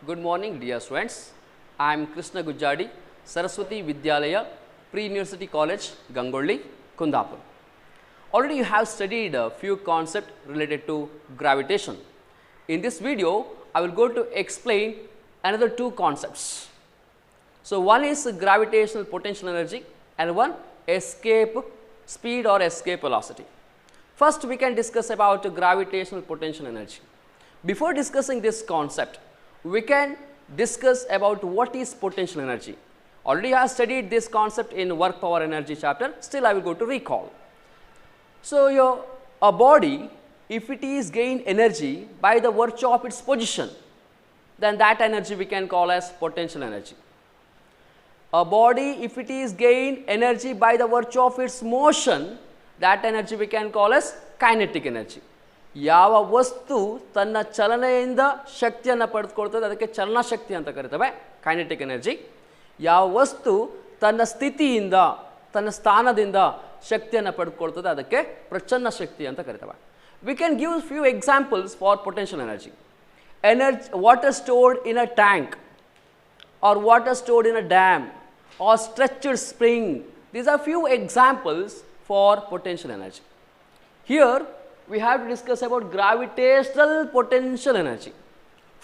Good morning dear students. I am Krishna Gujjadi, Saraswati Vidyalaya, Pre-University College, Gangolli, Kundapur. Already you have studied a few concepts related to gravitation. In this video, I will go to explain another two concepts. So, one is gravitational potential energy and one escape speed or escape velocity. First, we can discuss about gravitational potential energy. Before discussing this concept, we can discuss about what is potential energy. Already I have studied this concept in work power energy chapter, still I will go to recall. So, a body, if it is gain energy by the virtue of its position, then that energy we can call as potential energy. A body, if it is gain energy by the virtue of its motion, that energy we can call as kinetic energy. ಯಾವ ವಸ್ತು ತನ್ನ ಚಲನೆಯಿಂದ ಶಕ್ತಿಯನ್ನು ಪಡೆದುಕೊಳ್ತದೆ ಅದಕ್ಕೆ ಚಲನಾ ಶಕ್ತಿ ಅಂತ ಕರೀತೇವೆ, kinetic energy. ಯಾವ ವಸ್ತು ತನ್ನ ಸ್ಥಿತಿಯಿಂದ ತನ್ನ ಸ್ಥಾನದಿಂದ ಶಕ್ತಿಯನ್ನು ಪಡೆದುಕೊಳ್ತದೆ ಅದಕ್ಕೆ ಪ್ರಚನ್ನ ಶಕ್ತಿ ಅಂತ ಕರೀತೇವೆ. We can give few examples for potential energy. Water stored in a tank or water stored in a dam or stretched spring. These are few examples for potential energy. Here we have to discuss about gravitational potential energy.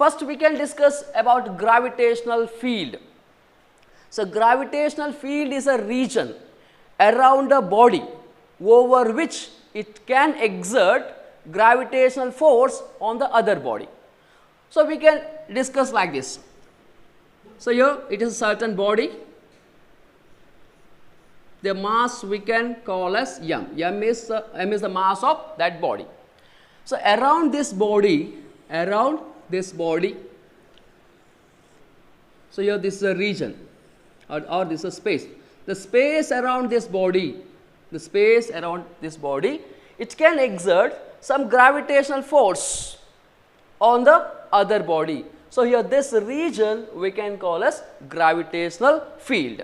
First we can discuss about gravitational field. So, gravitational field is a region around a body over which it can exert gravitational force on the other body. So, we can discuss like this. So, here it is a certain body. The mass we can call as m. M is the mass of that body. So, around this body, so here this is a region or this is a space. The space around this body, it can exert some gravitational force on the other body. So, here this region we can call as gravitational field.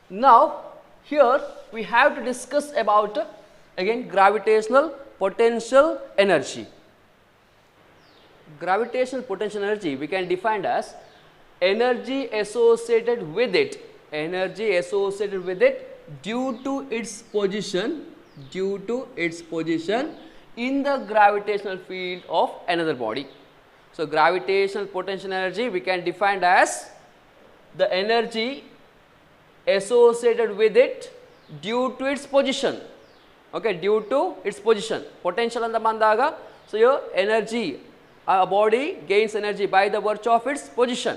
Now, here we have to discuss about again gravitational potential energy. Gravitational potential energy we can define as energy associated with it due to its position in the gravitational field of another body. So, gravitational potential energy we can define as the energy associated with it due to its position. Okay, due to its position. Potential and the mandaga. So, your energy, a body gains energy by the virtue of its position.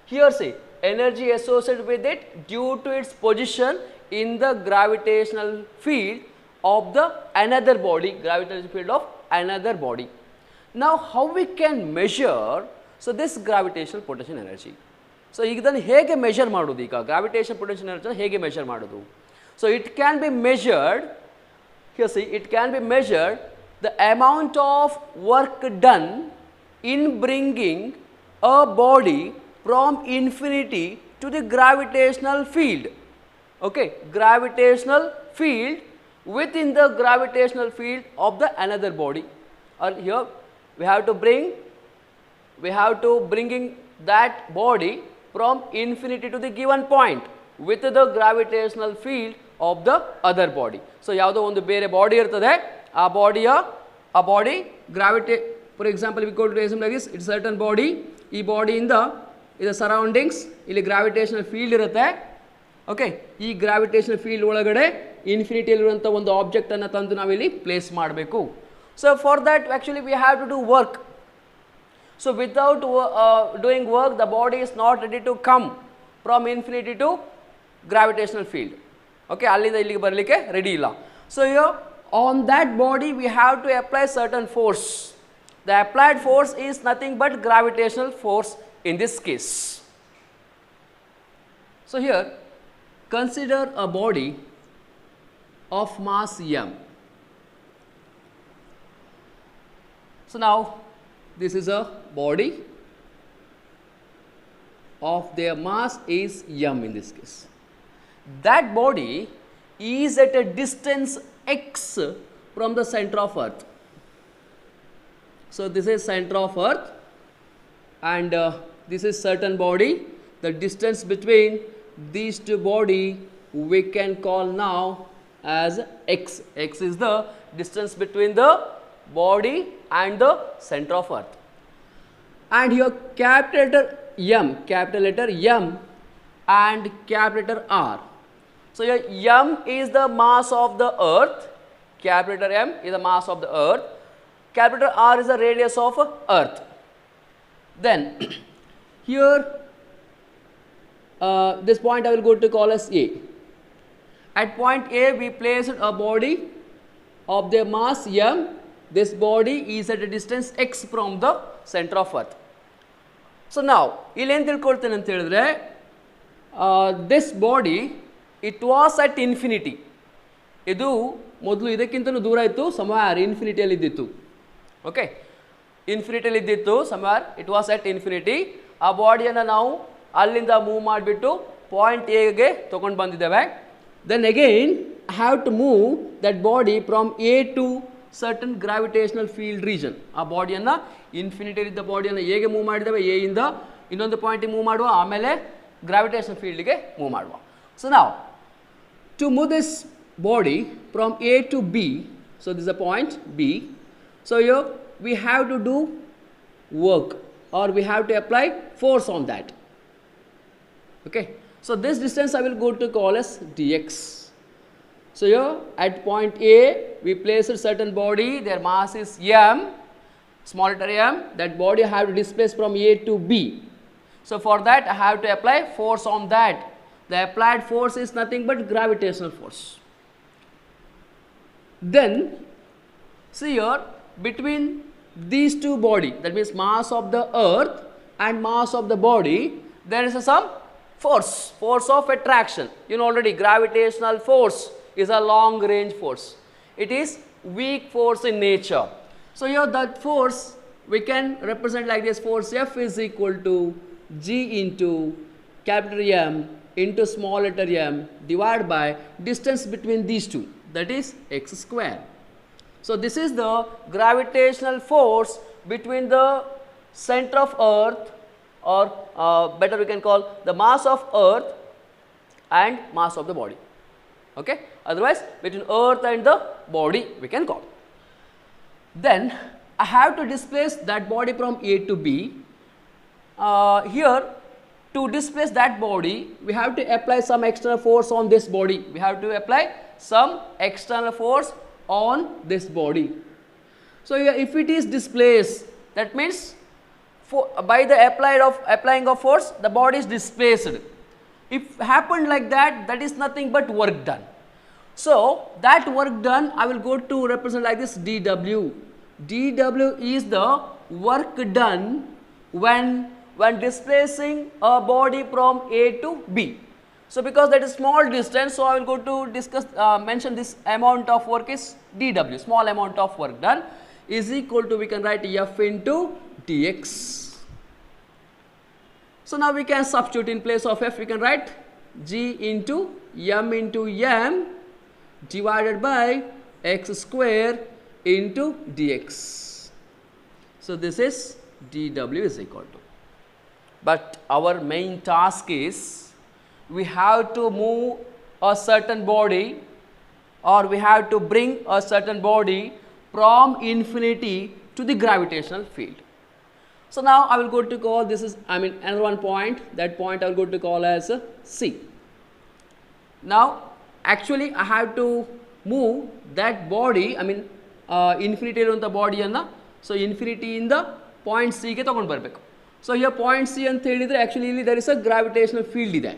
Here say energy associated with it due to its position in the gravitational field of the another body, gravitational field of another body. Now, how we can measure so this gravitational potential energy? So, ಇದನ್ನು ಹೇಗೆ measure ಮಾಡೋದು ಈಗ gravitation potential ಎನರ್ಜಿನ ಹೇಗೆ measure ಮಾಡೋದು? So, it can be measured, here see it can be measured the amount of work done in bringing a body from infinity to the gravitational field. Okay, gravitational field within the gravitational field of the another body. Or here we have to bringing that body from infinity to the given point with the gravitational field of the other body. So, ಯಾವುದೋ ಒಂದು ಬೇರೆ body ಇರ್ತದೆ, ಆ body gravity, for example we go to example like this, it's certain body, ಈ ಬಾಡಿಯಿಂದ ಇದು surroundings ಇಲ್ಲಿ gravitational field ಇರುತ್ತೆ. ಓಕೆ, ಈ ಗ್ರಾವಿಟೇಷನಲ್ ಫೀಲ್ಡ್ ಒಳಗಡೆ ಇನ್ಫಿನಿಟಿಯಲ್ಲಿರುವಂಥ ಒಂದು ಆಬ್ಜೆಕ್ಟನ್ನು ತಂದು ನಾವಿಲ್ಲಿ ಪ್ಲೇಸ್ ಮಾಡಬೇಕು. So for that actually we have to do work. So, without doing work, the body is not ready to come from infinity to gravitational field. Okay, allinda illige barlike ready illa. So, here on that body we have to apply certain force. The applied force is nothing but gravitational force in this case. So, here consider a body of mass m. So, now this is a body of their mass is m in this case. That body is at a distance x from the center of earth. So, this is center of earth and this is certain body. The distance between these two body we can call now as x. X is the distance between the body and the center of earth. And here capital letter M and capital letter R. So here M is the mass of the earth, capital letter M is the mass of the earth, capital R is the radius of earth. Then here this point I will go to call as A. At point A we placed a body of the mass M. This body is at a distance x from the center of earth. So now ಇಲ್ಲಿ ಏನು ತಿಳ್ಕೊಳ್ತೇನೆ ಅಂತ ಹೇಳಿದ್ರೆ this body it was at infinity. ಇದು ಮೊದಲು ಇದಕ್ಕಿಂತಲೂ ದೂರ ಇತ್ತು, somewhere ಇನ್ಫಿನಿಟಿಯಲ್ಲಿ ಇದ್ದಿತ್ತು. ಓಕೆ, ಇನ್ಫಿನಿಟಿಯಲ್ಲಿ ಇದ್ದಿತ್ತು somewhere, it was at infinity. ಆ ಬಾಡಿಯನ್ನು ನಾವು ಅಲ್ಲಿಂದ ಮೂವ್ ಮಾಡಿಬಿಟ್ಟು ಪಾಯಿಂಟ್ ಎಗೆ ತೊಗೊಂಡು ಬಂದಿದ್ದೇವೆ. Then again I have to move that body from A to certain gravitational field region. ಆ ಬಾಡಿಯನ್ನು ಇನ್ಫಿನಿಟಿಯಲ್ಲಿದ್ದ ಬಾಡಿಯನ್ನು ಹೇಗೆ ಮೂವ್ ಮಾಡಿದ್ದೇವೆ, ಎ ಇಂದ ಇನ್ನೊಂದು ಪಾಯಿಂಟಿಗೆ ಮೂವ್ ಮಾಡುವ, ಆಮೇಲೆ ಗ್ರಾವಿಟೇಷನಲ್ ಫೀಲ್ಡ್ಗೆ ಮೂವ್ ಮಾಡುವ. ಸೊ ನಾವು to move this body from A to B, so this is a point B. So here we have to do work, or we have to apply force on that. Okay, so this distance I will go to call as dx. So here at point A we place a certain body, their mass is m, small letter m. That body I have to displace from A to B. So for that I have to apply force on that. The applied force is nothing but gravitational force. Then see here, between these two body, that means mass of the earth and mass of the body, there is some force of attraction. You know already gravitational force is a long range force. It is weak force in nature. So here that force we can represent like this: force F is equal to G into capital M into small letter m divided by distance between these two, that is x square. So this is the gravitational force between the center of earth, or better we can call the mass of earth and mass of the body. Okay, otherwise between earth and the body we can call. Then I have to displace that body from A to B. Here to displace that body we have to apply some external force on this body. We have to apply some external force on this body. So if it is displaced, that means by the applying of force the body is displaced. If happened like that, that is nothing but work done. So that work done I will go to represent like this: dw. dw is the work done when displacing a body from A to B. So because that is small distance, so I will go to mention this amount of work is dw, small amount of work done, is equal to, we can write F into dx. So now we can substitute in place of F, we can write G into m divided by x square into dx. So this is dw is equal to. But our main task is we have to move a certain body, or we have to bring a certain body from infinity to the gravitational field. So now I will go to call this is, another one point. That point I will go to call as C. Now actually I have to move that body, infinity iruವಂತ ಬಾಡಿಯನ್ನು, so infinity ಇಂದ point C ಗೆ ತಗೊಂಡು ಬರಬೇಕು. So here point C ಅಂತ ಹೇಳಿದ್ರೆ actually ಇಲ್ಲಿ there is a gravitational field ಇದೆ.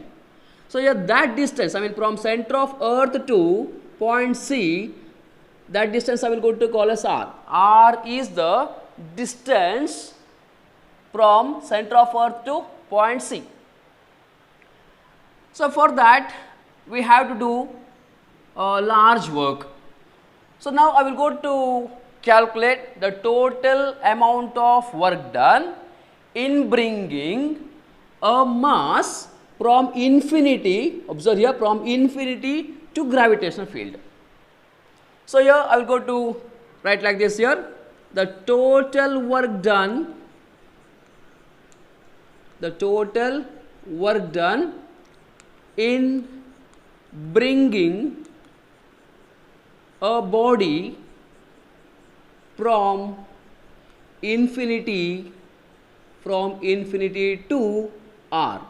So here that distance, from center of earth to point C, that distance I will go to call as R. R is the distance from center of earth to point C. So for that we have to do large work. So now I will go to calculate the total amount of work done in bringing a mass from infinity, observe here, from infinity to gravitational field. So here I will go to write like this here: the total work done the total work done in bringing a body from infinity to R.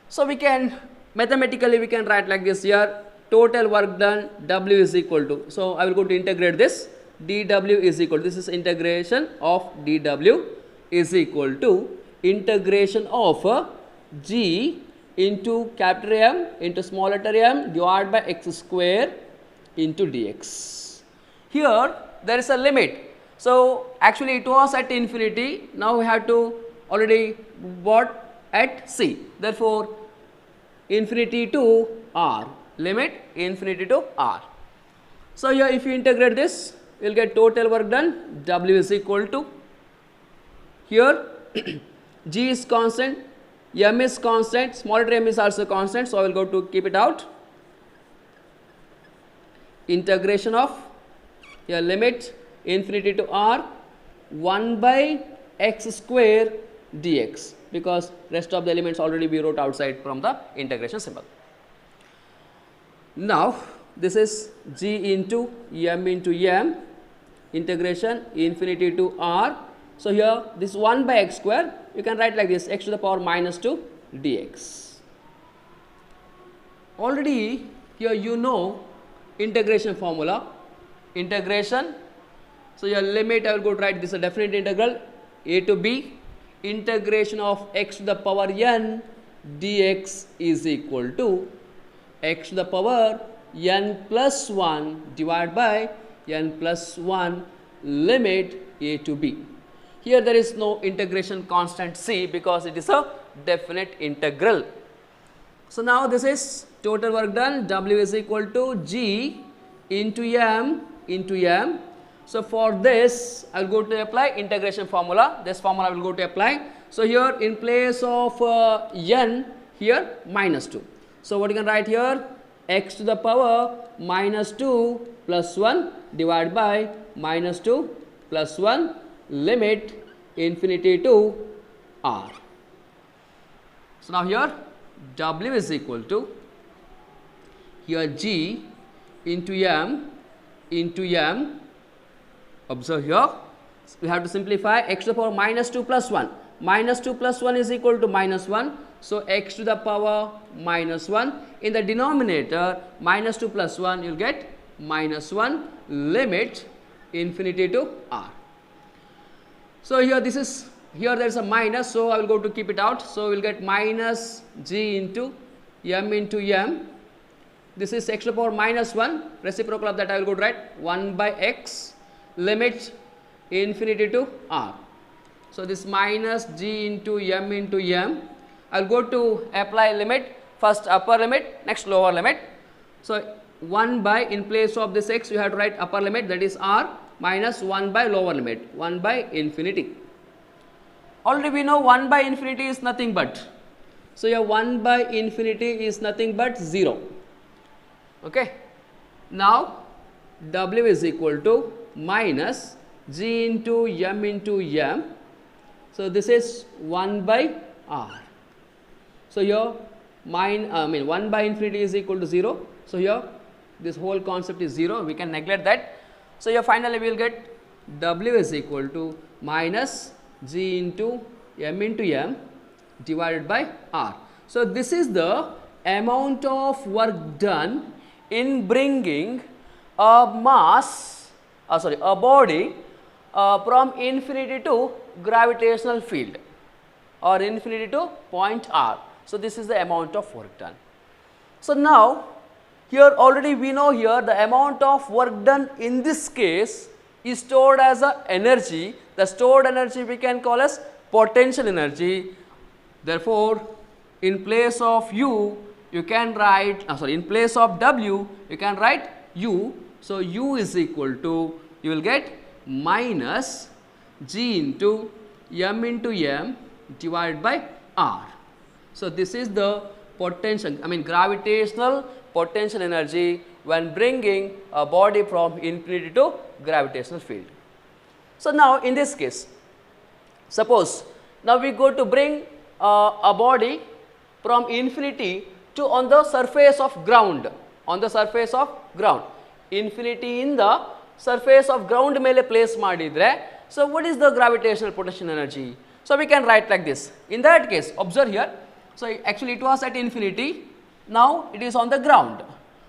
So we can mathematically we can write like this here, total work done W is equal to, so I will go to integrate this, dW is equal to, this is integration of dW is equal to integration of G into capital M into small letter m divided by x square into dx. Here there is a limit. So actually it was at infinity, now we have to already brought at C. Therefore infinity to R, limit infinity to R. So here if you integrate this, you will get total work done, W is equal to, here G is constant, M is constant, small letter m is also constant, so I will go to keep it out. Integration of your limit infinity to R 1 by x square dx, because rest of the elements already we wrote outside from the integration symbol. Now this is G into m integration infinity to R. So here this 1 by x square you can write like this, x to the power minus 2 dx. Already here you know integration formula, integration. So your limit I will go to write this is a definite integral a to b, integration of x to the power n dx is equal to x to the power n plus 1 divided by n plus 1 limit a to b. Here there is no integration constant c because it is a definite integral. So now this is total work done, W is equal to G into m. So for this I will go to apply integration formula, this formula I will go to apply. So here in place of n, here minus 2. So what you can write here, x to the power minus 2 plus 1 divided by minus 2 plus 1 limit infinity to R. So now here W is equal to, here G into m, observe here we have to simplify, x to the power minus 2 plus 1, minus 2 plus 1 is equal to minus 1. So x to the power minus 1, in the denominator minus 2 plus 1 you will get minus 1 limit infinity to R. So here this is, here there is a minus, so I will go to keep it out. So we will get minus G into m. This is x to the power minus 1, reciprocal of that I will go to write 1 by x limit infinity to R. So this minus G into m. I will go to apply limit, first upper limit, next lower limit. So 1 by, in place of this x you have to write upper limit, that is R, minus 1 by lower limit, 1 by infinity. Already we know 1 by infinity is nothing but, so your 1 by infinity is nothing but 0. Okay. Now W is equal to minus G into m. So this is 1 by R. So here 1 by infinity is equal to 0. So here this whole concept is 0, we can neglect that. So here finally we will get W is equal to minus G into m divided by R. So this is the amount of work done in bringing a body from infinity to gravitational field or infinity to point R. So this is the amount of work done. So now here already we know here the amount of work done in this case is stored as a energy. The stored energy we can call as potential energy. Therefore in place of U you can write, in place of W you can write U. So U is equal to, you will get minus G into m divided by R. So this is the potential, gravitational potential energy when bringing a body from infinity to gravitational field. So now in this case, suppose Now we go to bring a body from infinity to on the surface of ground, on the surface of ground, infinity in the surface of ground mele place madidre. So what is the gravitational potential energy? So we can write like this. In that case, observe here. So actually it was at infinity, now it is on the ground.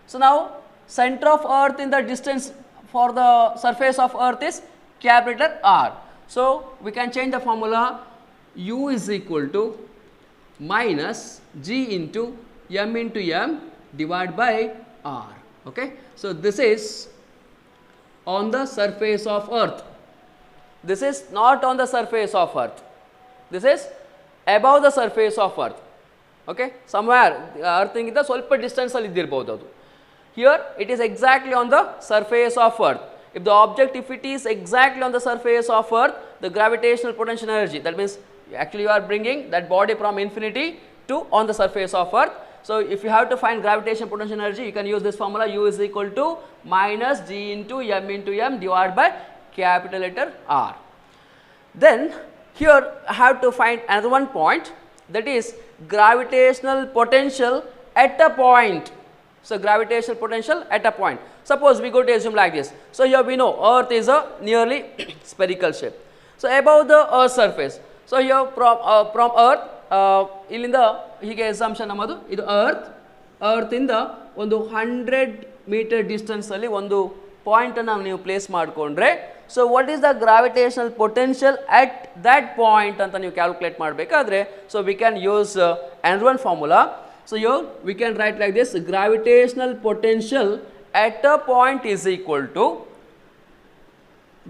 So now center of earth in the distance for the surface of earth is capital R. So we can change the formula, U is equal to minus G into M divided by R. Okay. So this is on the surface of earth. This is not on the surface of earth. This is above the surface of earth. Okay. Somewhere earth ingida ಸ್ವಲ್ಪ distance ಅಲ್ಲಿ ಇದ್ದಿರಬಹುದು ಅದು. Here it is exactly on the surface of earth. If the object, if it is exactly on the surface of earth, the gravitational potential energy, that means actually you are bringing that body from infinity to on the surface of earth. So if you have to find gravitational potential energy, you can use this formula, U is equal to minus G into M divided by capital letter R. Then here I have to find another one point, that is gravitational potential at a point. So gravitational potential at a point. Suppose we go to assume like this. So here we know earth is a nearly spherical shape. So above the earth surface. So here from earth ಇಲ್ಲಿಂದ ಹೀಗೆ assumption ನಮ್ಮದು, ಇದು earth ಇಂದ ಒಂದು 100 metre distance ಅಲ್ಲಿ ಒಂದು point ಅನ್ನು ನೀವು ಪ್ಲೇಸ್ ಮಾಡಿಕೊಂಡ್ರೆ, so what is the gravitational potential at that point ಅಂತ ನೀವು ಕ್ಯಾಲ್ಕುಲೇಟ್ ಮಾಡಬೇಕಾದ್ರೆ, so we can use another one formula. So here we can write like this, gravitational potential at a point is equal to,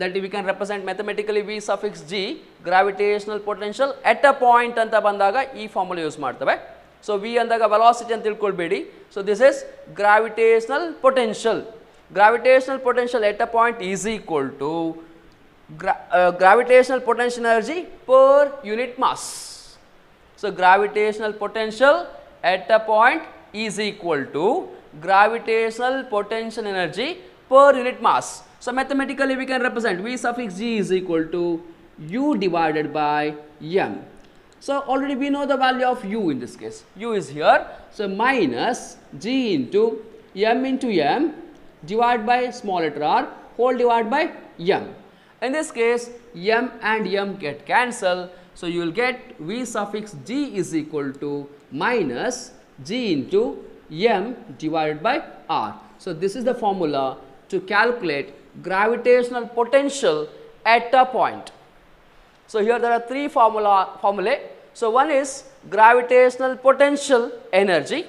that we can represent mathematically V suffix G, gravitational potential at a point anta bandaga ee formula use ಮಾಡ್ತೇವೆ. So V ಅಂದಾಗ velocity ಅಂತ ತಿಳ್ಕೊಳ್ಬೇಡಿ. So this is gravitational potential. Gravitational potential at a point is equal to gravitational potential energy per unit mass. So gravitational potential at a point is equal to gravitational potential energy per unit mass. So mathematically we can represent V suffix G is equal to U divided by M. So already we know the value of U in this case. U is here. So minus G into M divided by small letter r whole divided by M. In this case M and M get cancelled. So you will get V suffix G is equal to minus G into M divided by R. So this is the formula to calculate gravitational potential at a point. So here there are three formulae. So one is gravitational potential energy.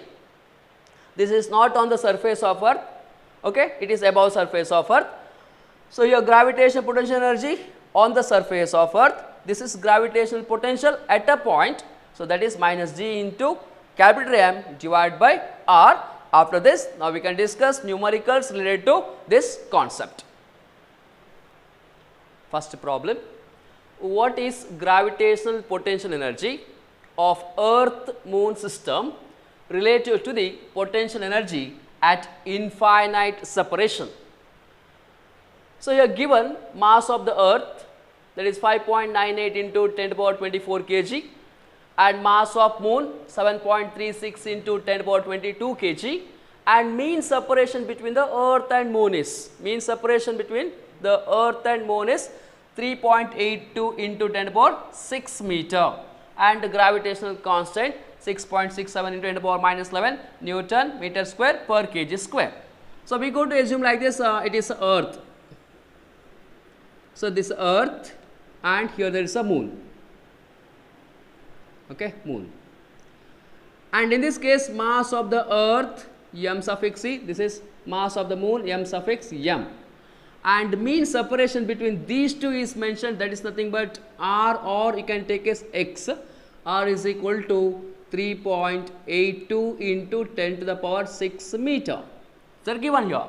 This is not on the surface of earth, okay, it is above surface of earth. So here gravitational potential energy on the surface of earth, this is gravitational potential at a point. So that is minus G into capital M divided by R. After this, now we can discuss numericals related to this concept. First problem, what is gravitational potential energy of earth moon system relative to the potential energy at infinite separation? So here given mass of the earth, that is 5.98 into 10 to the power 24 kg, and mass of moon 7.36 into 10 to the power 22 kg, and mean separation between the earth and moon is, mean separation between the earth and moon is 3.82 into 10 to the power 6 meter, and the gravitational constant 6.67 into 10 to the power minus 11 Newton meter square per kg square. So we go to assume like this, it is earth. So this earth, and here there is a moon, okay, moon, and in this case mass of the earth M suffix C, this is mass of the moon M suffix M, and mean separation between these two is mentioned, that is nothing but R, or you can take as X. R is equal to 3.82 into 10 to the power 6 meter. They are given here.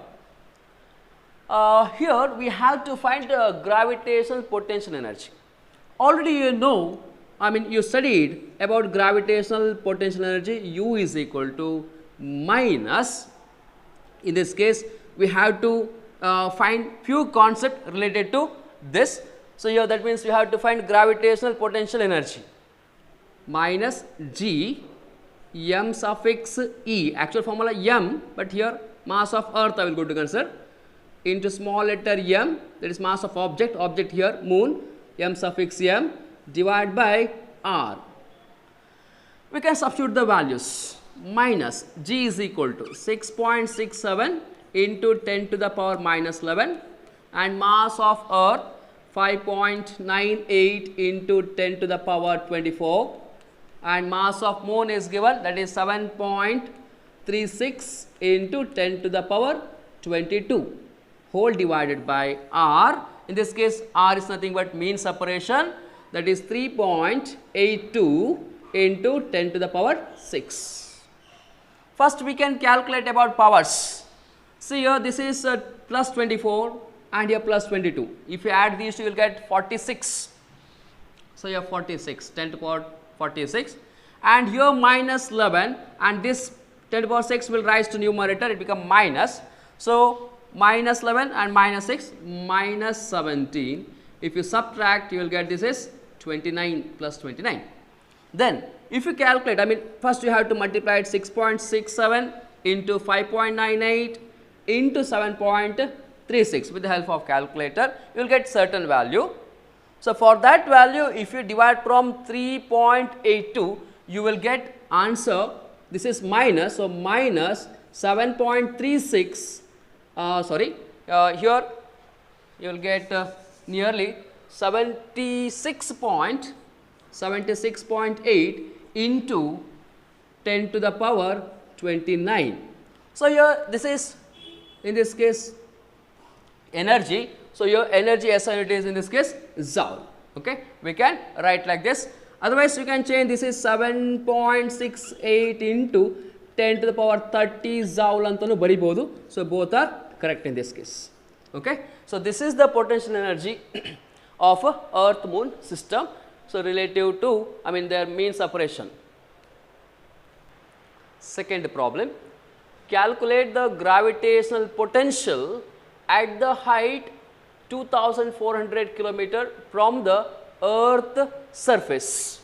Here we have to find gravitational potential energy. Already you know, I mean you studied about gravitational potential energy. U is equal to minus, in this case we have to find few concepts related to this. So here that means we have to find gravitational potential energy. minus G m suffix E, actual formula m, but here mass of earth I will go to consider, into small letter m, that is mass of object here moon, m suffix m, divided by r. We can substitute the values. Minus G is equal to 6.67 into 10 to the power minus 11, and mass of earth 5.98 into 10 to the power 24, and mass of moon is given, that is 7.36 into 10 to the power 22, whole divided by r. In this case r is nothing but mean separation, that is 3.82 into 10 to the power 6. First we can calculate about powers. See here, this is plus 24 and here plus 22. If you add these two, you will get 46. So you have 46, 10 to the power 46, and here minus 11, and this 10 to the power 6 will rise to numerator, it become minus. So minus 11 and minus 6, minus 17. If you subtract, you will get this is 29 plus 29. Then if you calculate, I mean first you have to multiply it 6.67 into 5.98 into 7.36 with the help of calculator, you will get certain value. So for that value, if you divide from 3.82, you will get answer, this is minus, so minus 7.36, here you will get nearly 76.8 into 10 to the power 29. So here this is, in this case, energy. So your energy SI unit is in this case joule. Okay, we can write like this. Otherwise, you can change, this is 7.68 into 10 to the power 30 joule antanu baribodu. So both are correct in this case. Okay, so this is the potential energy of a earth moon system. So relative to, I mean their mean separation. Second problem, calculate the gravitational potential at the height 2400 km from the earth surface.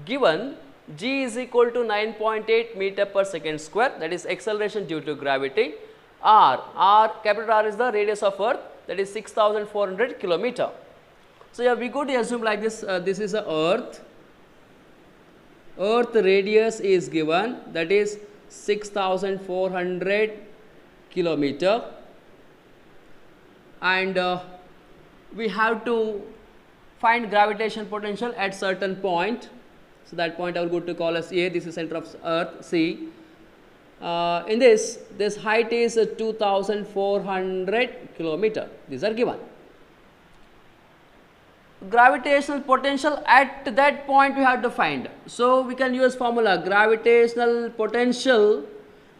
Given G is equal to 9.8 meter per second square, that is acceleration due to gravity. Capital R is the radius of earth, that is 6400 km. So here we go to assume like this, this is a earth radius is given, that is 6400 km, and we have to find gravitational potential at certain point. So that point I will go to call as A, this is center of earth, C. In this height is 2400 km, these are given. Gravitational potential at that point we have to find. So we can use formula, gravitational potential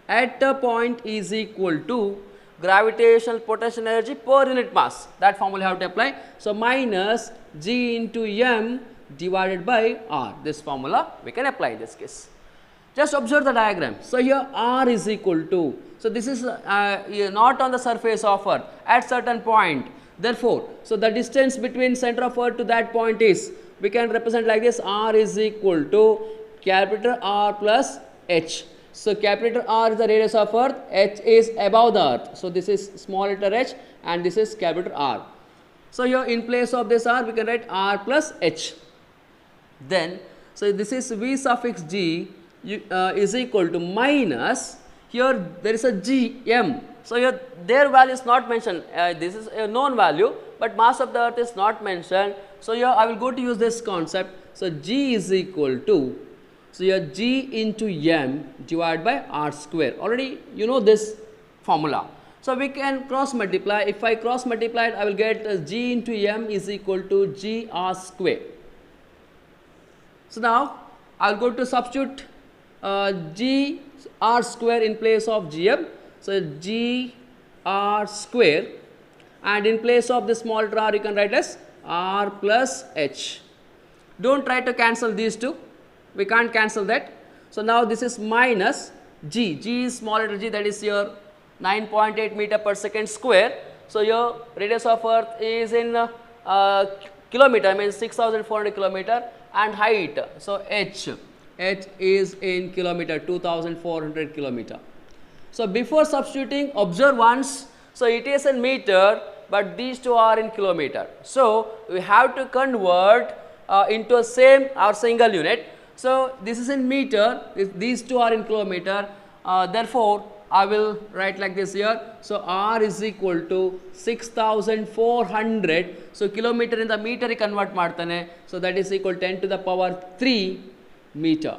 at a point is equal to gravitational potential energy per unit mass. That formula you have to apply. So minus G into m divided by r. This formula we can apply in this case. Just observe the diagram. So here r is equal to, so this is not on the surface of earth, at certain point. Therefore, so the distance between center of earth to that point is, we can represent like this, r is equal to capital R plus h. So capital R is the radius of earth, h is above the earth. So this is small letter h and this is capital R. So here in place of this r we can write r plus h. Then, so this is V suffix G is equal to minus, here there is a G m. So here their value is not mentioned, this is a known value, but mass of the earth is not mentioned. So here I will go to use this concept. So G is equal to, so here G into m divided by r square. Already you know this formula. So we can cross multiply. If I cross multiply it, I will get G into m is equal to G r square. So now I will go to substitute G r square in place of Gm. So G r square, and in place of the small letter r you can write as r plus h. Don't try to cancel these two, we can't cancel that. So now this is minus G, G is small letter g, that is your 9.8 meter per second square. So your radius of earth is in kilometer means 6400 kilometer, and height, so h is in kilometer, 2400 kilometer. So before substituting, observe once, so it is in meter, but these two are in kilometer. So we have to convert into a same or single unit. So this is in meter, these two are in kilometer, therefore I will write like this here. So R is equal to 6400, so kilometer in the meter convert ಮಾಡ್ತಾನೆ, so that is equal 10 to the power 3 meter,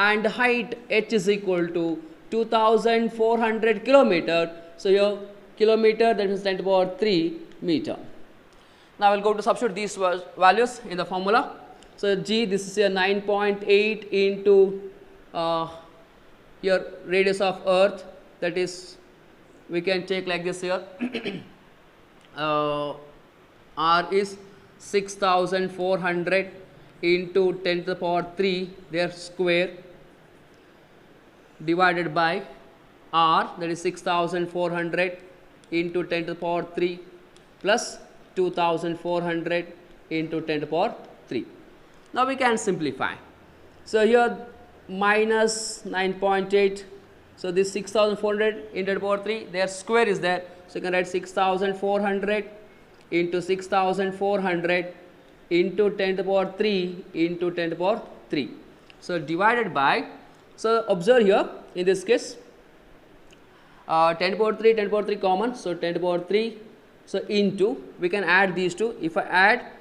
and height h is equal to 2400 kilometer, so your kilometer, that is 10 to the power 3 meter. Now I will go to substitute these values in the formula. So g, this is your 9.8 into your radius of earth, that is we can take like this here. R is 6400 into 10 to the power 3 their square divided by R, that is 6400 into 10 to the power 3 plus 2400 into 10 to the power 3. Now we can simplify. So here minus 9.8, so this 6400 into 10 to the power 3, their square is there, so you can write 6400 into 6400 into 10 to the power 3 into 10 to the power 3. So divided by, so observe here in this case 10 to the power 3, 10 to the power 3 common, so 10 to the power 3, so into, we can add these two. If I add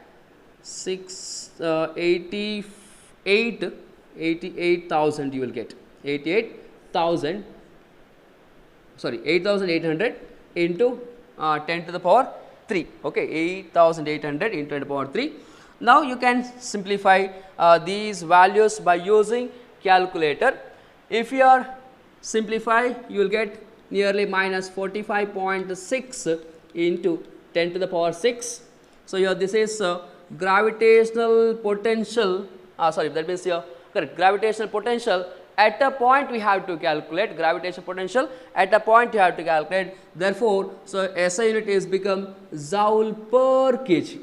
88,000 you will get 88,000, sorry 8,800 into 10 to the power 3, okay, 8,800 into 10 to the power 3. Now you can simplify these values by using calculator. If you are simplify, you will get nearly minus 45.6 into 10 to the power 6. So here this is gravitational potential, sorry, that means here correct, gravitational potential at a point we have to calculate, gravitational potential at a point you have to calculate, therefore so SI unit is become joule per kg.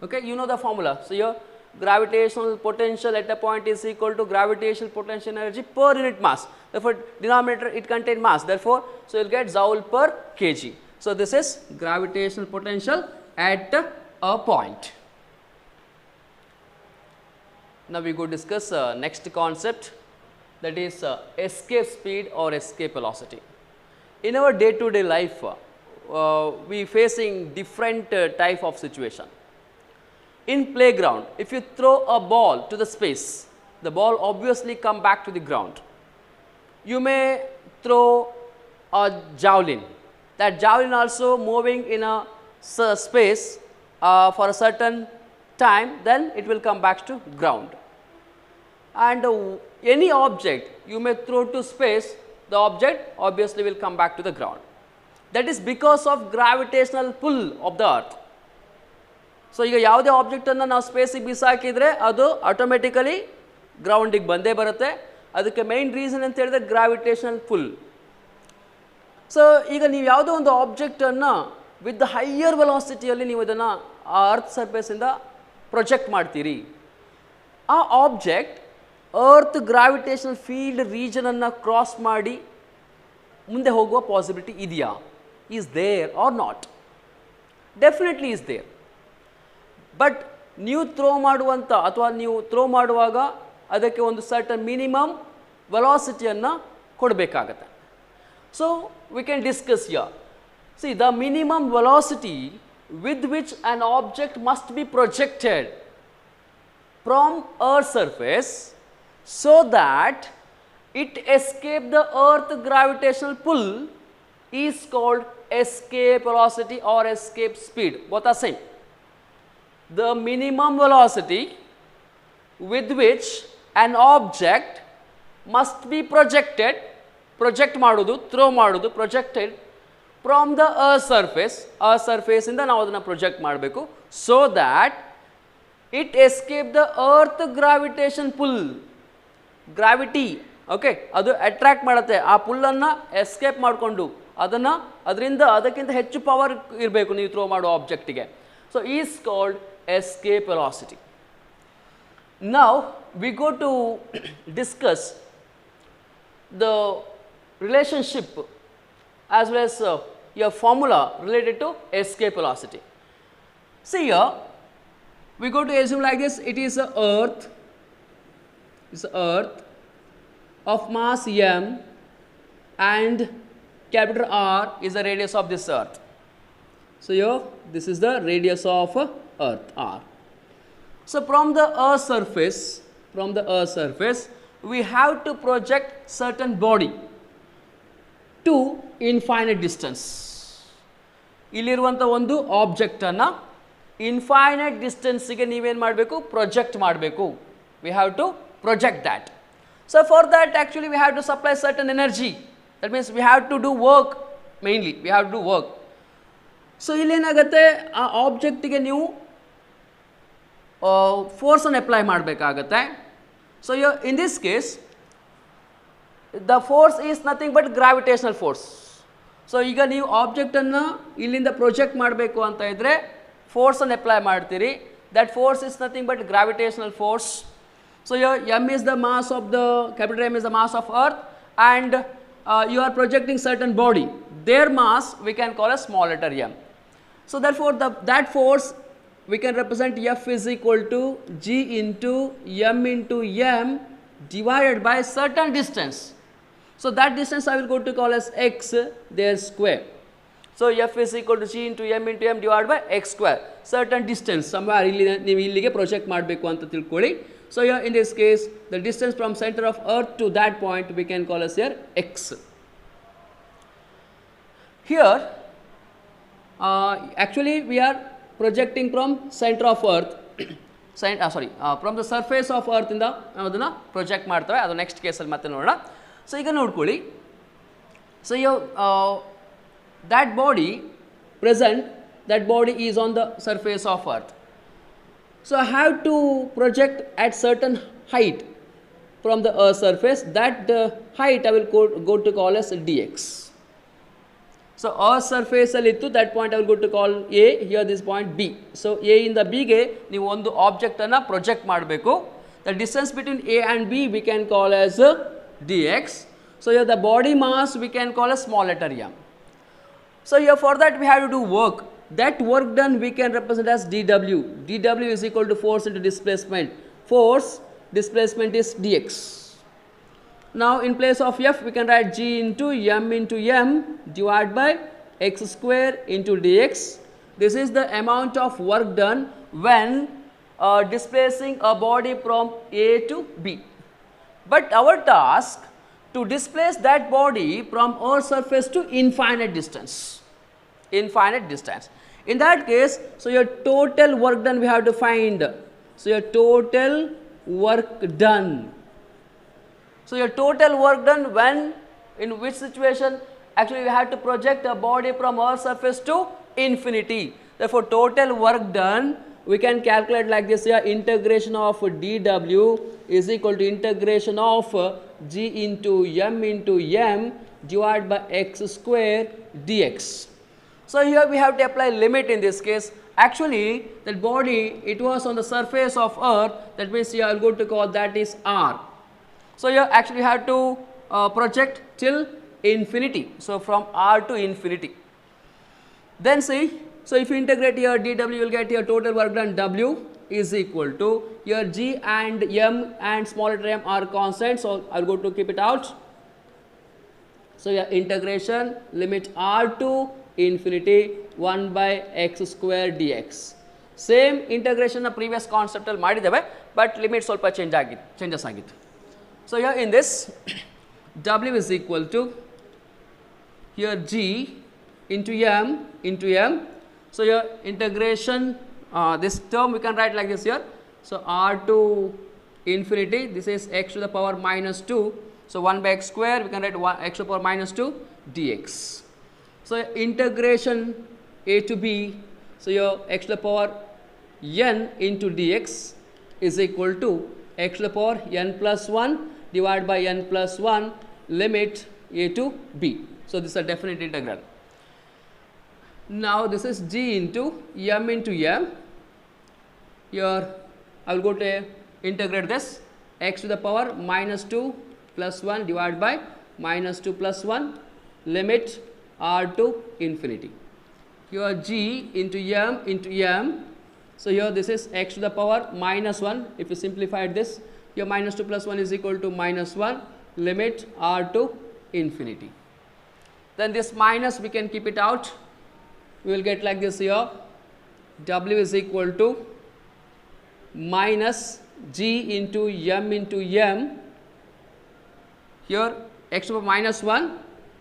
Okay, you know the formula. So here gravitational potential at a point is equal to gravitational potential energy per unit mass, therefore denominator it contain mass, therefore so you will get joule per kg. So this is gravitational potential at a point. Now we go discuss next concept, that is escape speed or escape velocity. In our day to day life we facing different type of situation. In playground, if you throw a ball to the space, the ball obviously come back to the ground. You may throw a javelin, that javelin also moving in a space for a certain time, then it will come back to ground. And any object you may throw to space, the object obviously will come back to the ground. That is because of gravitational pull of the earth. So ಈಗ ಯಾವುದೇ ಆಬ್ಜೆಕ್ಟನ್ನು ನಾವು ಸ್ಪೇಸಿಗೆ ಬಿಸಾಕಿದರೆ ಅದು automatically ಗ್ರೌಂಡಿಗೆ ಬಂದೇ ಬರುತ್ತೆ. ಅದಕ್ಕೆ main reason ಅಂತ ಹೇಳಿದ್ರೆ gravitational full. So ಈಗ ನೀವು ಯಾವುದೋ ಒಂದು ಆಬ್ಜೆಕ್ಟನ್ನು ವಿತ್ ದ ಹೈಯರ್ ವೆಲಾಸಿಟಿಯಲ್ಲಿ ನೀವು ಇದನ್ನು ಆ ಅರ್ತ್ ಸರ್ಫೇಸಿಂದ ಪ್ರೊಜೆಕ್ಟ್ ಮಾಡ್ತೀರಿ. ಆ ಆಬ್ಜೆಕ್ಟ್ ಅರ್ತ್ ಗ್ರಾವಿಟೇಷನಲ್ ಫೀಲ್ಡ್ ರೀಜನನ್ನು ಕ್ರಾಸ್ ಮಾಡಿ ಮುಂದೆ ಹೋಗುವ ಪಾಸಿಬಿಲಿಟಿ ಇದೆಯಾ? Is there or not? Definitely is there. But ನೀವು ಥ್ರೋ ಮಾಡುವಂಥ ಅಥವಾ ನೀವು ಥ್ರೋ ಮಾಡುವಾಗ ಅದಕ್ಕೆ ಒಂದು ಸರ್ಟನ್ ಮಿನಿಮಮ್ ವೆಲಾಸಿಟಿಯನ್ನು ಕೊಡಬೇಕಾಗತ್ತೆ. So we can discuss here. C the minimum velocity with which an object must be projected from Earth's surface so that it escape the Earth gravitational pull is called escape velocity or escape speed. Both are same. The minimum velocity with which an object must be projected, project ಮಾಡುವುದು, throw ಮಾಡುವುದು, projected from the earth surface ಇಂದ ನಾವು ಅದನ್ನು project ಮಾಡಬೇಕು so that it escape the earth gravitation pull. Gravity okay ಅದು attract ಮಾಡುತ್ತೆ, ಆ ಪುಲ್ಲನ್ನು escape ಮಾಡಿಕೊಂಡು ಅದಕ್ಕಿಂತ ಹೆಚ್ಚು ಪವರ್ ಇರಬೇಕು ನೀವು ಥ್ರೋ ಮಾಡೋ ಆಬ್ಜೆಕ್ಟಿಗೆ. So is called escape velocity. Now we go to discuss the relationship as well as your formula related to escape velocity. See here, we go to assume like this, it is a earth, of mass m and capital R is the radius of this earth. So here this is the radius of earth R. So from the earth surface, we have to project certain body to infinite distance. ಇಲ್ಲಿರುವಂಥ ಒಂದು ಆಬ್ಜೆಕ್ಟನ್ನು infinite ಡಿಸ್ಟೆನ್ಸಿಗೆ ನೀವೇನು ಮಾಡಬೇಕು, project ಮಾಡಬೇಕು. We have to project that. So for that actually we have to supply certain energy. That means we have to do work, mainly we have to work. So ಇಲ್ಲೇನಾಗುತ್ತೆ, ಆ ಆಬ್ಜೆಕ್ಟಿಗೆ ನೀವು ಫೋರ್ಸನ್ನು ಅಪ್ಲೈ ಮಾಡಬೇಕಾಗತ್ತೆ. So in this case the force is nothing but gravitational force. So ಈಗ ನೀವು ಆಬ್ಜೆಕ್ಟನ್ನು ಇಲ್ಲಿಂದ ಪ್ರೊಜೆಕ್ಟ್ ಮಾಡಬೇಕು ಅಂತ ಇದ್ದರೆ ಫೋರ್ಸನ್ನು ಅಪ್ಲೈ ಮಾಡ್ತೀರಿ. That force is nothing but gravitational force. So m is the mass of the, capital M is the mass of earth, and you are projecting certain body. Their mass we can call a small letter m. So therefore that force we can represent F is equal to G into m into m divided by certain distance. So that distance I will go to call as x, their square. So F is equal to G into m divided by x square. Certain distance somewhere ಇಲ್ಲಿ ನೀವು ಇಲ್ಲಿಗೆ project ಮಾಡಬೇಕು ಅಂತ ತಿಳ್ಕೊಳ್ಳಿ. So here in this case the distance from center of earth to that point we can call as here x. Here actually we are projecting from center of earth from the surface of earth ಇಂದ ಅದನ್ನು project ಮಾಡ್ತೇವೆ. ಅದು next ಕೇಸಲ್ಲಿ ಮತ್ತೆ ನೋಡೋಣ. So ಈಗ ನೋಡ್ಕೊಳ್ಳಿ, so that body present, that body is on the surface of earth. So I have to project at certain height from the earth surface. That height I will go to call as dx. So earth surface alittu, that point I will go to call a, here this point b. So a ಇಂದ b ಗೆ ನೀವು ಒಂದು object ಅನ್ನು project ಮಾಡಬೇಕು. The distance between a and b we can call as dx. So here the body mass we can call a small letter m. So here for that we have to do work. That work done we can represent as dw. dw is equal to force into displacement. Force displacement is dx. Now in place of F we can write G into m divided by x square into dx. This is the amount of work done when displacing a body from A to B. But our task to displace that body from Earth surface to infinite distance. In that case, so your total work done we have to find. So your total work done. So your total work done when, in which situation? Actually we have to project a body from Earth surface to infinity. Therefore total work done we can calculate like this here. Integration of dw is equal to integration of g into m divided by x square dx. So here we have to apply limit in this case. Actually that body, it was on the surface of earth, that means here I will go to call that is r. So here actually you have to project till infinity. So from r to infinity. Then see, so if you integrate here dw, you will get here total work done w is equal to here g and m and small letter m are constant. So I will go to keep it out. So here integration limit r to infinity 1 by x square dx. Same integration na previous concept ಅಲ್ಲಿ ಮಾಡಿದ್ದೇವೆ, but limit ಸ್ವಲ್ಪ changes ಆಗಿತ್ತು. So here in this w is equal to here g into m. So here integration this term we can write like this here. So r to infinity, this is x to the power minus 2. So 1 by x square we can write x to the power minus 2 dx. So integration a to b, so your x to the power n into dx is equal to x to the power n plus 1 divided by n plus 1 limit a to b. So this is a definite integral. Now this is g into m. here I will go to integrate this x to the power minus 2 plus 1 divided by minus 2 plus 1 limit r to infinity. Here g into m. So here this is x to the power minus 1. If you simplify this, here minus 2 plus 1 is equal to minus 1 limit r to infinity. Then this minus we can keep it out. We will get like this here. W is equal to minus g into m. Here x to the power minus 1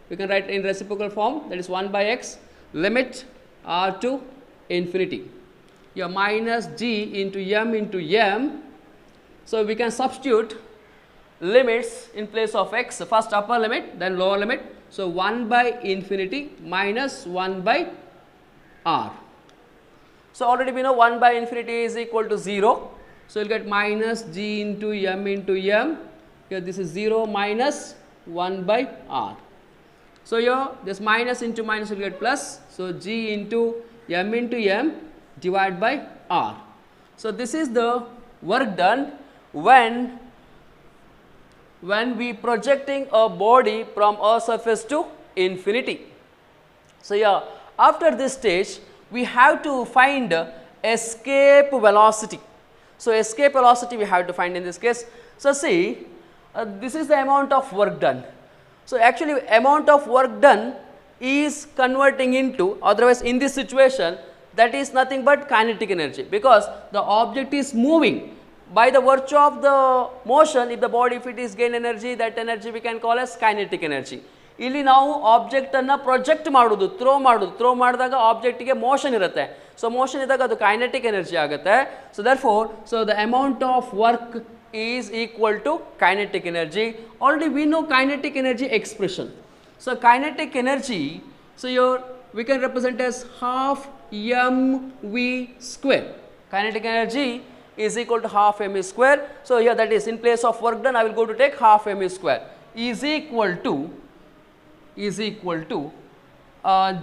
we can write in reciprocal form, that is 1 by x limit r to infinity. Here minus g into m. So we can substitute limits in place of x, first upper limit then lower limit. So 1 by infinity minus 1 by r. So already we know 1 by infinity is equal to 0. So you will get minus g into m. Here this is 0 minus 1 by r. So here this minus into minus will get plus. So g into m divided by r. So this is the work done when we projecting a body from a surface to infinity. So yeah, after this stage we have to find escape velocity. So escape velocity we have to find in this case. So see, this is the amount of work done. So actually amount of work done is converting into, otherwise in this situation that is nothing but kinetic energy, because the object is moving. By the virtue of the motion, if the body, if it is gain energy, that energy we can call as kinetic energy. ಇಲ್ಲಿ ನಾವು object ಅನ್ನು project ಮಾಡೋದು, throw ಮಾಡಿದಾಗ ಆಬ್ಜೆಕ್ಟ್ಗೆ motion ಇರುತ್ತೆ. So motion ಇದ್ದಾಗ ಅದು kinetic energy ಆಗುತ್ತೆ. So therefore so the amount of work is equal to kinetic energy. Already we know kinetic energy expression. So kinetic energy, so your we can represent as half mv square. Kinetic energy is equal to half mv square. So here that is in place of work done, I will go to take half mv square is equal to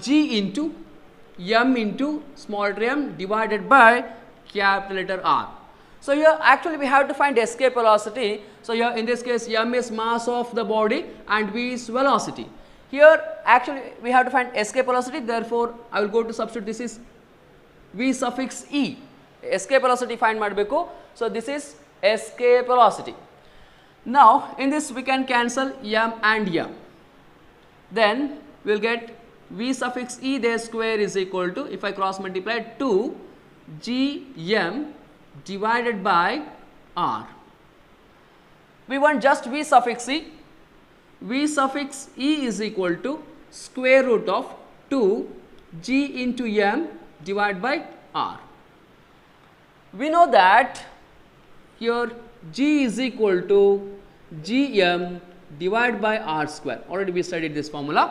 g into m into small letter m divided by capital letter R. So here actually we have to find escape velocity. So here in this case m is mass of the body and v is velocity. Here actually we have to find escape velocity, therefore I will go to substitute, this is v suffix e, escape velocity find ಮಾಡಬೇಕು. So this is escape velocity. Now in this we can cancel m and m, then we will get v suffix e their square is equal to, if I cross multiply, 2 gm divided by r. We want just v suffix e. V suffix e is equal to square root of 2 g into m divided by r. We know that here g is equal to gm divided by r square. Already we studied this formula.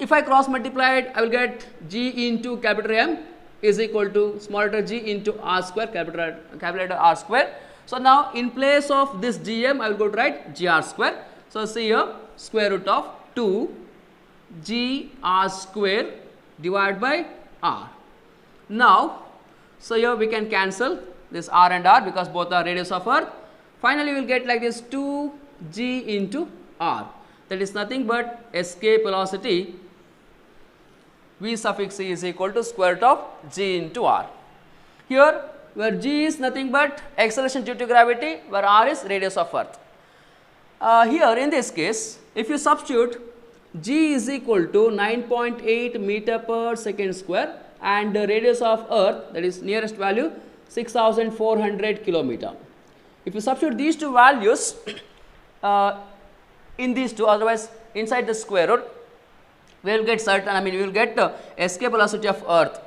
If I cross multiply it, I will get g into capital M is equal to small letter g into r square, capital letter r square. So now in place of this gm I will go to write gr square. So see here square root of 2 gr square divided by r. Now so here we can cancel this r and r because both are radius of earth. Finally we will get like this 2 g into r, that is nothing but escape velocity v suffix e is equal to square root of g into r. Here where g is nothing but acceleration due to gravity, where r is radius of earth. Here in this case if you substitute g is equal to 9.8 meter per second square and the radius of earth, that is nearest value 6400 kilometer. If you substitute these two values in these two, otherwise inside the square root we will get certain, we will get escape velocity of earth.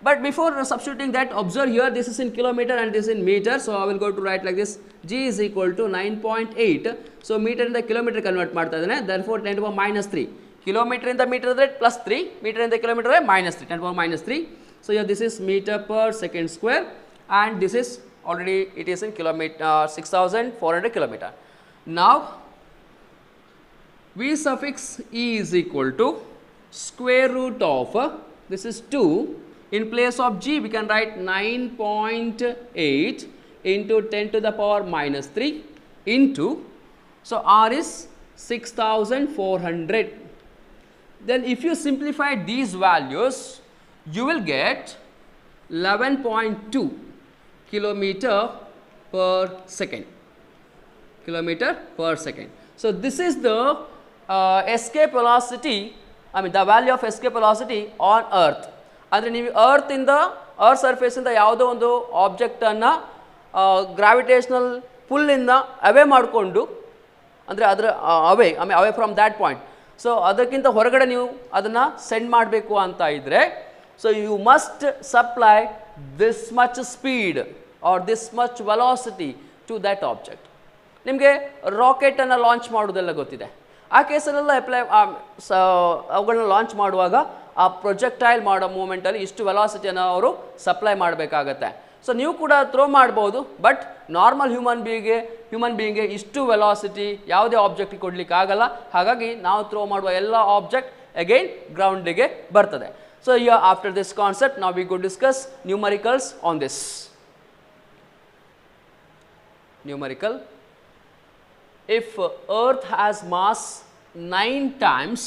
But before substituting that, observe here this is in kilometer and this is in meter. So I will go to write like this, g is equal to 9.8. So meter in the kilometer convert ಮಾಡ್ತಾ ಇದ್ದಾನೆ, therefore 10 to the power minus 3. Kilometer in the meter plus 3, meter in the kilometer minus 3, 10 to the power minus 3. So here this is meter per second square and this is already it is in kilometer 6400 kilometer. Now v suffix e is equal to square root of this is 2 In place of g, we can write 9.8 into 10 to the power minus 3 into, so r is 6400. Then if you simplify these values, you will get 11.2 kilometer per second. Kilometer per second. So this is the escape velocity, I mean the value of escape velocity on earth. ಅಂದರೆ ನೀವು earth ಸರ್ಫೇಸಿಂದ ಯಾವುದೋ ಒಂದು ಆಬ್ಜೆಕ್ಟನ್ನು gravitational ಪುಲ್ಲಿಂದ ಅವೇ ಮಾಡಿಕೊಂಡು, ಅಂದರೆ ಅದರ away from that point, so ಅದಕ್ಕಿಂತ ಹೊರಗಡೆ ನೀವು ಅದನ್ನು ಸೆಂಡ್ ಮಾಡಬೇಕು ಅಂತ ಇದ್ದರೆ, so you must supply this much speed or this much velocity to that object. ನಿಮಗೆ ರಾಕೆಟನ್ನು ಲಾಂಚ್ ಮಾಡೋದೆಲ್ಲ ಗೊತ್ತಿದೆ. ಆ ಕೇಸಲ್ಲೆಲ್ಲ ಅವುಗಳನ್ನ ಲಾಂಚ್ ಮಾಡುವಾಗ ಆ ಪ್ರೊಜೆಕ್ಟೈಲ್ ಮಾಡೋ ಮೂಮೆಂಟಲ್ಲಿ ಇಷ್ಟು ವೆಲಾಸಿಟಿಯನ್ನು ಅವರು ಸಪ್ಲೈ ಮಾಡಬೇಕಾಗತ್ತೆ. ಸೊ ನೀವು ಕೂಡ ಥ್ರೋ ಮಾಡ್ಬೋದು, ಬಟ್ ನಾರ್ಮಲ್ ಹ್ಯೂಮನ್ ಬೀಯಿಂಗ್ಗೆ ಇಷ್ಟು ವೆಲಾಸಿಟಿ ಯಾವುದೇ ಆಬ್ಜೆಕ್ಟಿಗೆ ಕೊಡಲಿಕ್ಕೆ ಆಗಲ್ಲ. ಹಾಗಾಗಿ ನಾವು ಥ್ರೋ ಮಾಡುವ ಎಲ್ಲ ಆಬ್ಜೆಕ್ಟ್ ಅಗೈನ್ ಗ್ರೌಂಡಿಗೆ ಬರ್ತದೆ. ಸೊ ಆಫ್ಟರ್ ದಿಸ್ ಕಾನ್ಸೆಪ್ಟ್ ನಾವು we good discuss numericals on this. Numerical. If Earth has mass 9 times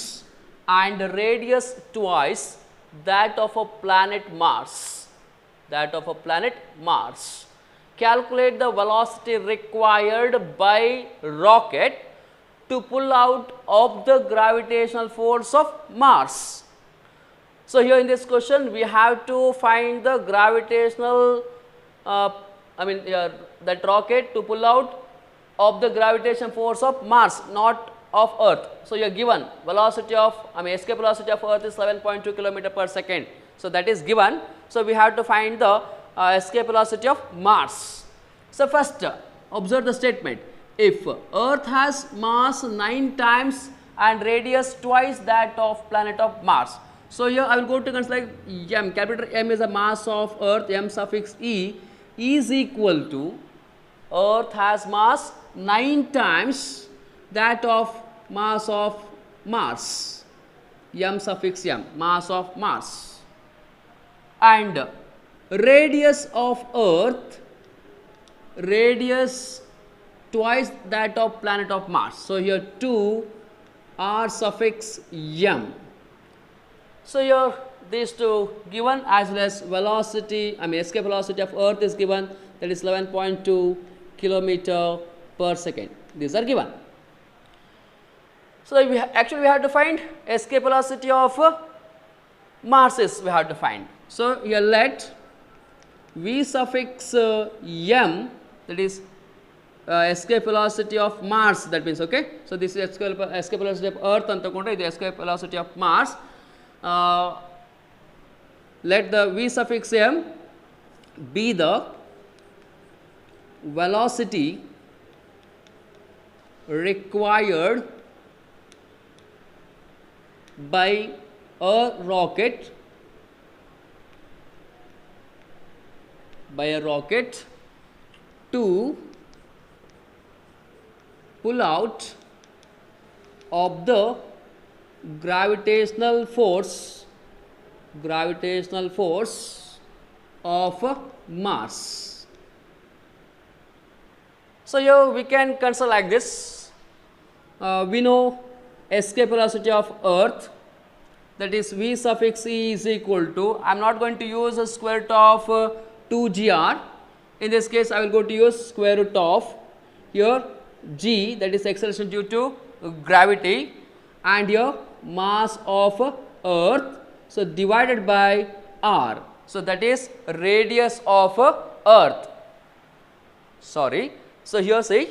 and radius twice that of a planet Mars, calculate the velocity required by rocket to pull out of the gravitational force of Mars. So here in this question we have to find the gravitational that rocket to pull out of the gravitation force of Mars, not of Earth. So you are given velocity of, escape velocity of Earth is 7.2 km per second. So that is given. So we have to find the escape velocity of Mars. So first observe the statement. If Earth has mass 9 times and radius twice that of planet of Mars. So here I will go to consider m. Capital M is the mass of Earth, m suffix e is equal to, Earth has mass 9 times that of mass of Mars, m suffix m, mass of Mars, and radius of Earth, radius twice that of planet of Mars. So here 2 r suffix m. So here these two given, as well as velocity, escape velocity of Earth is given, that is 11.2 kilometer per second. These are given. So we have to find escape velocity of Mars is we have to find. So here let v suffix m, that is escape velocity of Mars, that means okay. So this is escape velocity of Earth anta konಡ್ರೆ ಇದು escape velocity of Mars. Let the v suffix m be the velocity required by a rocket to pull out of the gravitational force of Mars. So here we can consider like this. We know escape velocity of Earth, that is v suffix e is equal to, I am not going to use a square root of 2gr. In this case I will go to use square root of here g, that is acceleration due to gravity, and here mass of Earth, so divided by r, so that is radius of Earth. So here see,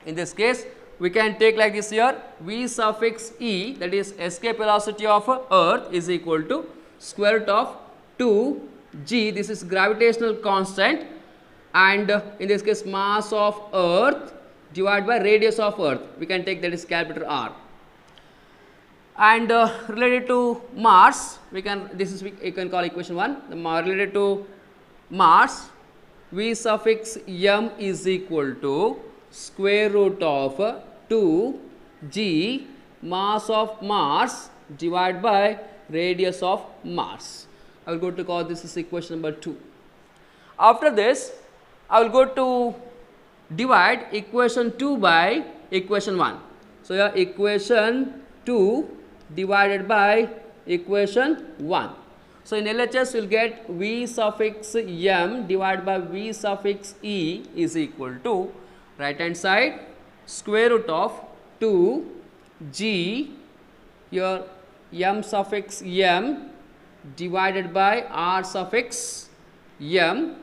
in this case we can take like this here, v suffix e, that is escape velocity of Earth, is equal to square root of 2g, this is gravitational constant, and in this case mass of Earth divided by radius of Earth, we can take that is capital R. And related to Mars, we can call equation 1. Related to Mars, v suffix m is equal to square root of 2g mass of Mars divided by radius of Mars. I will go to call this is equation number 2. After this, I will go to divide equation 2 by equation 1. So, your equation 2 divided by equation 1. So, in LHS you will get V suffix m divided by V suffix e is equal to right hand side square root of 2 g your m suffix m divided by r suffix m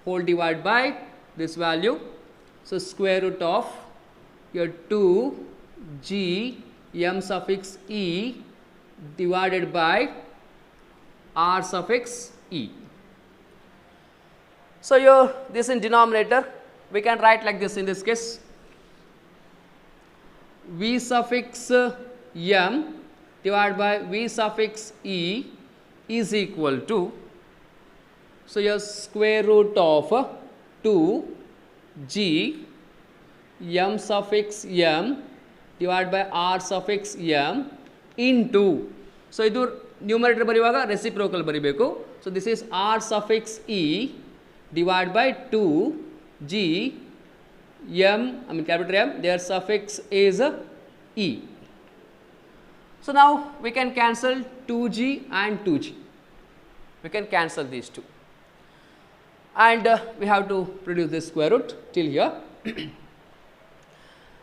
whole divided by this value. So, square root of your 2 g m suffix e divided by r suffix e. So, your this in denominator we can write like this in this case v suffix m divided by v suffix e is equal to, so your square root of 2 g m suffix m divided by r suffix m into, so idu numerator ಬರೆಯುವಾಗ reciprocal ಬರಿಬೇಕು. So this is r suffix e divided by 2 g m, I mean capital M, their suffix is e. So now we can cancel 2g and 2g, we can cancel these two, and we have to produce this square root till here.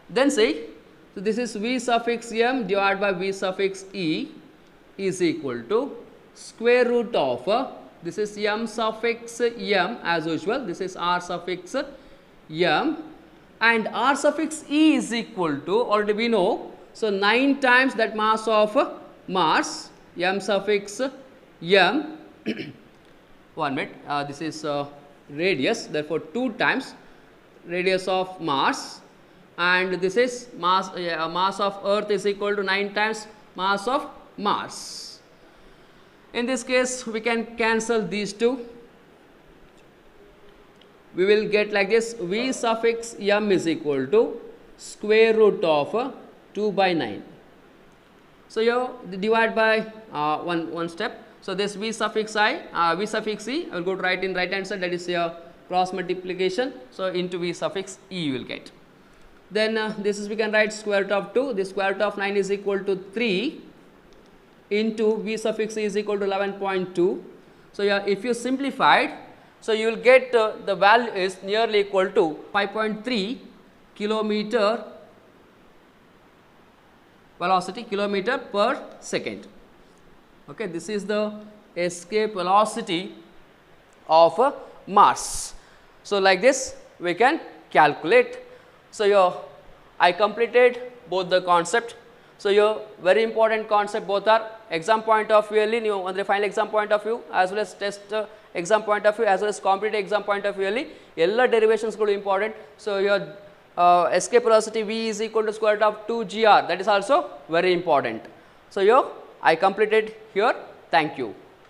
Then say, so this is v suffix m divided by v suffix e is equal to square root of this is m suffix m as usual, this is r suffix m, and r suffix e is equal to, already we know, so 9 times that mass of Mars m suffix m 1 minute, this is radius, therefore 2 times radius of Mars, and this is mass mass of Earth is equal to 9 times mass of Mars. In this case we can cancel these two, we will get like this v suffix m is equal to square root of 2 by 9. So, you divide by one step. So, this v suffix I v suffix e I will go to write in right hand side, that is your cross multiplication. So, into v suffix e you will get. Then this is we can write square root of 2, the square root of 9 is equal to 3 into v suffix e is equal to 11.2. So, yeah, if you simplified, so you will get the value is nearly equal to 5.3 kilometer velocity, kilometer per second. Okay, this is the escape velocity of Mars. So, like this we can calculate. So, I completed both the concept. So, your very important concept both are exam point of view alli ನೀವು ಅಂದರೆ final exam point of view as well as test exam point of view as well as competitive exam point of view alli ಎಲ್ಲ derivations ಗಳು important. So, your escape velocity v is equal to square root of 2 gr, that is also very important. So, I completed here. Thank you.